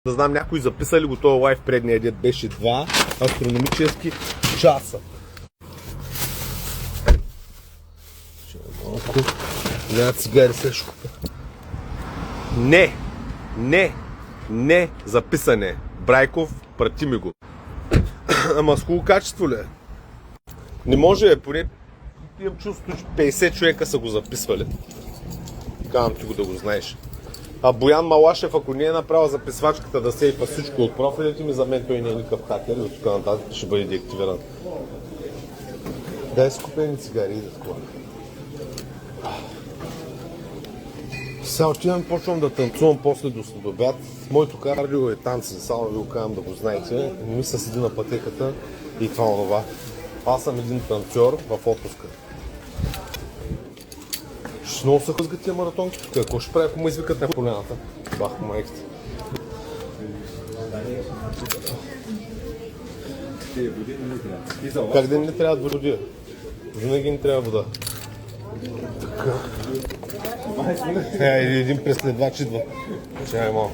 Да знам някой записали го този лайф предния дет беше 2 астрономически часа. Няма цигари се ще купя. Не, записане. Брайков, прати ми го. Ама с хубаво качество ли е? Не може, поне имам чувство, че 50 човека са го записвали. Казвам ти го да го знаеш. А Боян Малашев, ако не е направил записвачката да сейфа всичко от профилите ми, за мен той не е никакъв хакер и от тук нататък ще бъде деактивиран. Дай си купени цигари и да такова. Сега отивам и почвам да танцувам после до следобед. Моето кардио е танци, само ви го казвам да го знаете. Не ми се седи на пътеката и това онова. Аз съм един танцор в отпуска. Ще много се хъзгат тия маратонки тук. Какво ще правя, ако му извикат на колената? Бах, майките. Как да не трябва води? Винаги не трябва вода. Така. Един преследвач идва. Чай малко.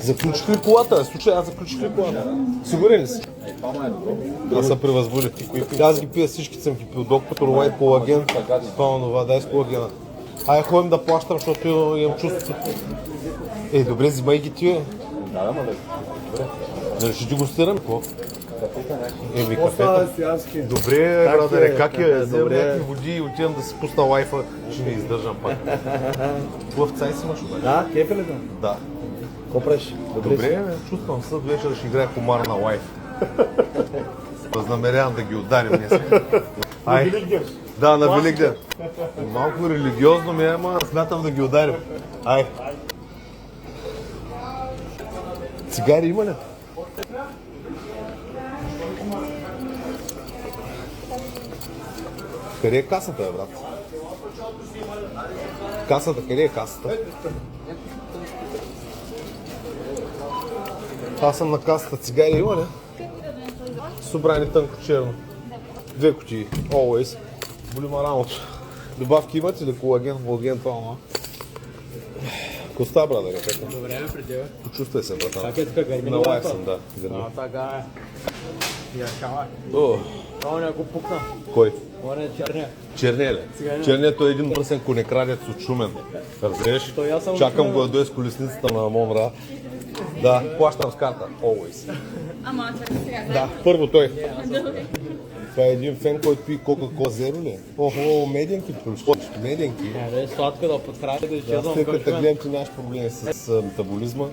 Заключих ли колата? Слушай, аз заключих ли колата? Сигурен ли си? Да се превъзбуди. Аз ги пия всички, съм ги пил. Доктор Лайт, колаген, това онова, дай с колагена. Ай, ходим да плащам, защото имам чувството. Добре, взимай ги тия. Да, ма Нали ще ти го стирам, какво? Кафета. Добре, брадъре, как е? Вземам някакви води и отивам да си пусна лайфа, ще не издържам пак. Хубав цай си имаш, обаче? Да, кефе ли да? Да. Какво правиш? Добре, чувствам се, вечер ще играя комар на лайф. Възнамерявам да ги ударим днес. На Великден. Да, на Великден. Малко религиозно ми е, ама смятам да ги ударим. Ай. Цигари има ли? Къде е касата, брат? Касата, къде е касата? Аз съм на касата. Цигари има ли? Собрани тънко черно. 2 кутии. Always. Боли ма рамото. Добавки имате ли? Колаген, това, ама. Коста, брадър, как е? Добре, при тебе. Почувствай се, братан. Как е така, гърми На лайф съм, да. Така е. Я чава. Това не го пукна. Кой? Това не е черния. Черния ли? Черният е един пръсен конекрадец от Шумен. Разбираш? Чакам го да дойде с колесницата на Монра. Да, плащам с карта. Always. Ама, чакай сега. Да, първо той. Това е един фен, който пие Coca-Cola Zero ли? Охо, меденки, меденки. Сладко да подхраня да изчезвам. След като гледам, че нямаш проблеми с метаболизма,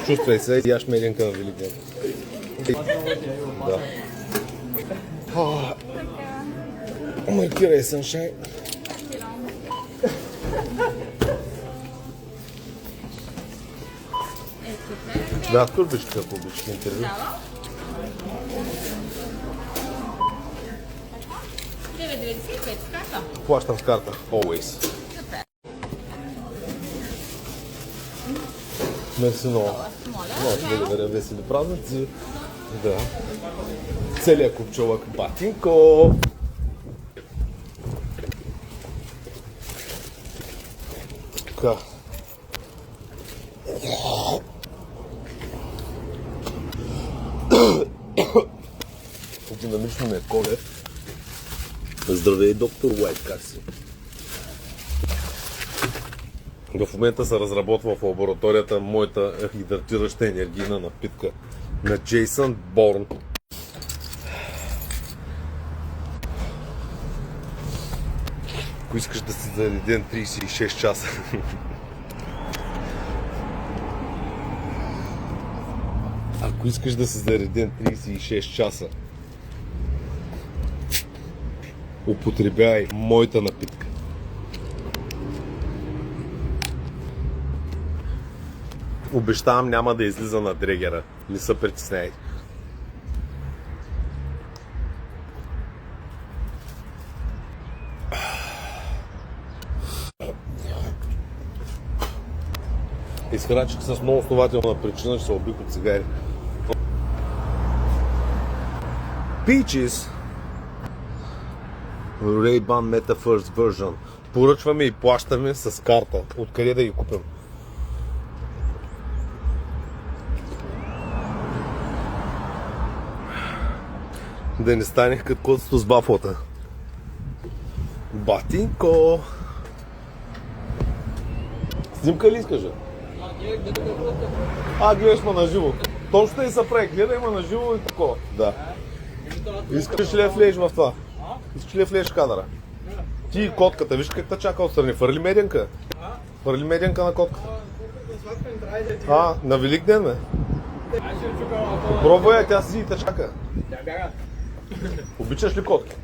чувствай се и яш меденка на Великден. Да. Маркирай, Съншайн. Да, турбичка, ако обичате интервю. 9,95 с карта. Плащам с карта. Always. Мерси много. Много ти благодаря, весели празници. Да. Целият купчовък батинко. Така. Динамично ми е Колев. Здравей, доктор Уайт, как си? В момента се разработва в лабораторията моята хидратираща енергийна напитка на Джейсън Борн. Ако искаш да си заведен 36 часа. Ако искаш да си зареден 36 часа, употребявай моята напитка. Обещавам, няма да излиза на дрегера. Не се притесняйте. Изхрачих с много основателна причина, че се обих от цигари. Peaches Ray-Ban Meta First Version. Поръчваме и плащаме с карта. Откъде да ги купим? Да не стане като котото с бафлата. Батинко! Снимка ли искаш? Гледаш ма на живо. Точно и се прави, гледай ма на живо и такова. Да. Искаш ли да влезеш в това? Искаш ли да влезеш в кадъра? Ти и котката, виж как те чака отстрани. Фърли меденка. Фърли меденка на котката. На Великден, бе. Пробвай, тя си и те чака. Обичаш ли котки?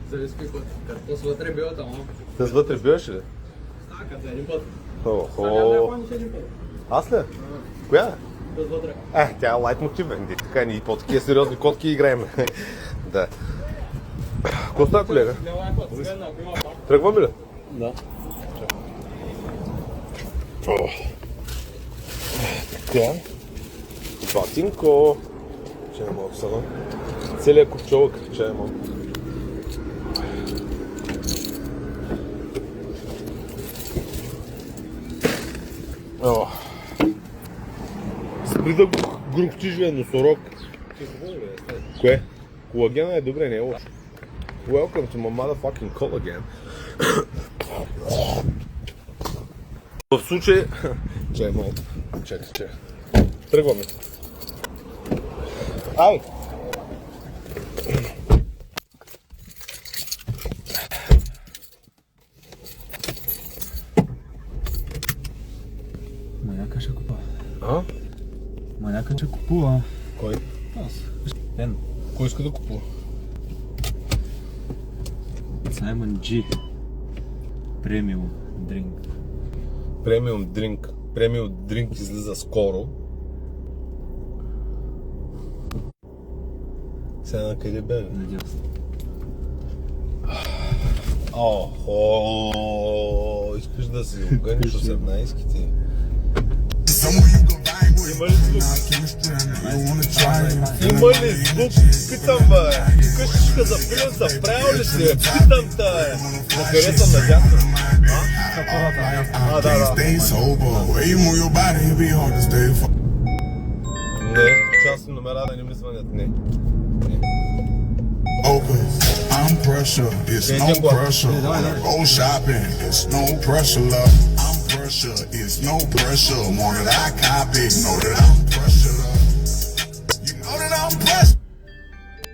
Зависи какви котки. Като с вътре била там. Те с вътре биваш ли? Като един път. Аз ли? Коя? С вътре. Тя е лайт мотив, бе. Така ни по такива сериозни котки играем. Да. Какво става, колега? Тръгваме ли? Да. Така. Батинко. Чай малко сега. Целият купчовък. Чай малко. Спри да го грухтиш, бе, носорог. Кое? Колагена е добре, не е лошо. Welcome to my motherfucking collagen. В случай... Чай малко. Чакай. Тръгваме. Ай! Маняка ще купа. А? Маняка ще купува. Кой? Аз. Ден. Кой иска да купува? Саймън G. Премиум дринк. Премиум дринк. Премиум дринк излиза скоро. Сега на къде бе? Надясно. Искаш да си огъниш 18-ките. Има ли звук? Питам, бе. Къщичка за пилен са правил ли си? Питам те. На къде съм надясно? Не, частни номера да не ми звънят, не. I'm pressure, it's no pressure. Go shopping, it's no pressure, love. I'm pressure, it's no pressure. More that I copy, know that I'm pressure, love. You know that I'm pressure.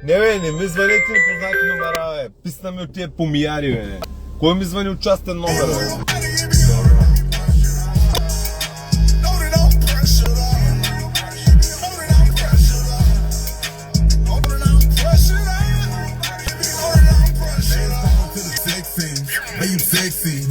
Не ми звъните непознати номера, бе. Писна ми от тия помияри, бе. Кой ми звъни от частен номер, бе?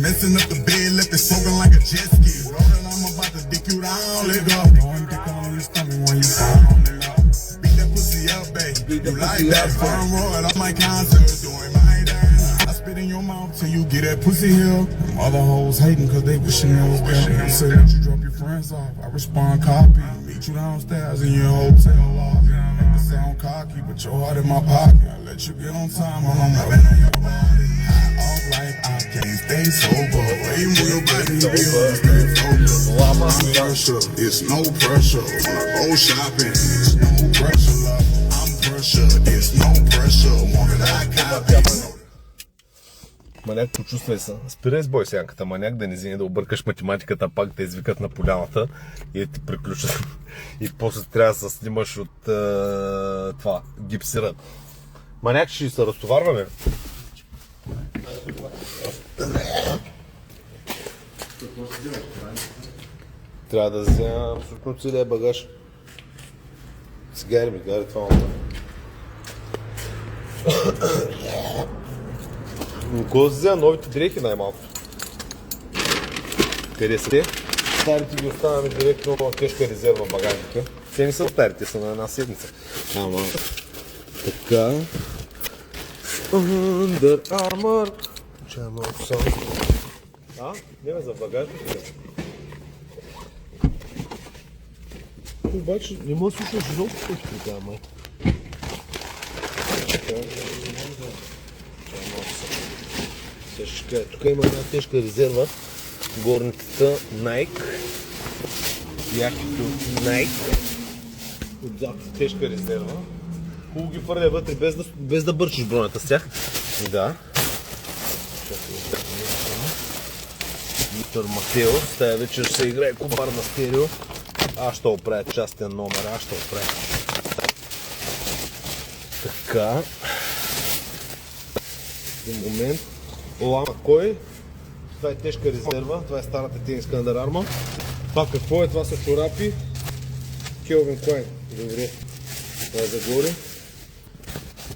Messing up the bed, left it soaking like a jet ski. Rolling, I'm about to dick you down, let go. Throwing dick on your stomach when you fall on the low. Beat that pussy up, baby. You like that firm roll, I'm like concert doing my dance. I spit in your mouth till you get that pussy here. Them other hoes hating cause they wishing they was better. You say that you drop your friends off, I respond copy. Meet you downstairs in your hotel lobby. Make it sound cocky, but your heart in my pocket. I let you get on time when I'm rubbing on your body. Off like I can't stay sober. Way more your body, be on stay focused. I'm pressure, it's no pressure. When I go shopping, it's no pressure, love. I'm pressure, it's no pressure. More that I copy. Маняк, почувствай се. Спирай с бой сянката, маняк, да не вземе да объркаш математиката, пак те извикат на поляната и да ти приключат. И после трябва да се снимаш от това, гипсира. Маняк, ще се разтоварваме. Трябва да взема абсолютно целия багаж. Цигари ми, гари това малко. Кой си взема новите дрехи най-малко? Къде са те? Старите ги оставяме директно в тежка резерва в багажника. Те не са старите, са на една седмица. Ама... Така... Under Armour. Чай малко само. Не за багажника. Обаче не мога да слушаш изобщо какво ще така, май. Тук има една тежка резерва. Горницата Nike. Яките от Nike. Отзад тежка резерва. Хубаво ги фърля вътре, без да бърчиш бронята с тях. Да. Мистер Матеос, тая вечер ще се играе кубар на стерео. Аз ще оправя частен номер, аз ще оправя. Така. Един момент. Лама кой? Това е тежка резерва, това е старата тениска на Under Armour. Това какво е? Това са чорапи. Келвин Клайн. Добре. Това е загоре.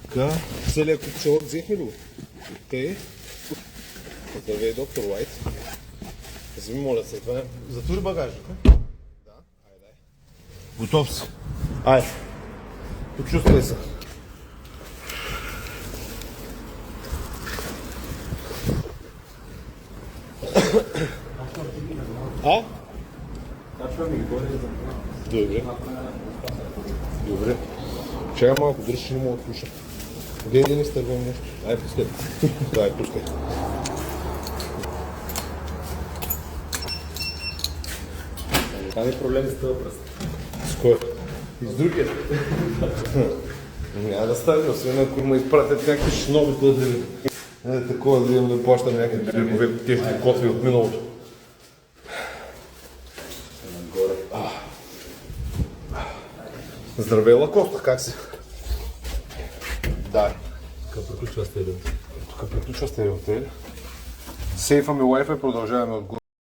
Така. Целият куп чорап взехме ли го? Окей. Здравей, доктор Уайт. Вземи, моля се, това е... Затвори багажника. Да, айде. Готов си. Айде. Почувствай се. А? Добре. Добре. Чакай малко, дръж, ще не мога да слуша. Гледай, не стървам нещо. Ай, пускай. Дай, пускай. Там е проблем с това пръст. С кой? И с другия. Няма да стане, освен ако ме изпратят някакви шиноби, да такова да имам да плащам някакви трикове, тежни котви от миналото. Здравей, Лакоста, как си? Да. Тук приключва стереото. Тук приключва стереото, е ли? Сейфа ми Wi-Fi, продължаваме отгоре.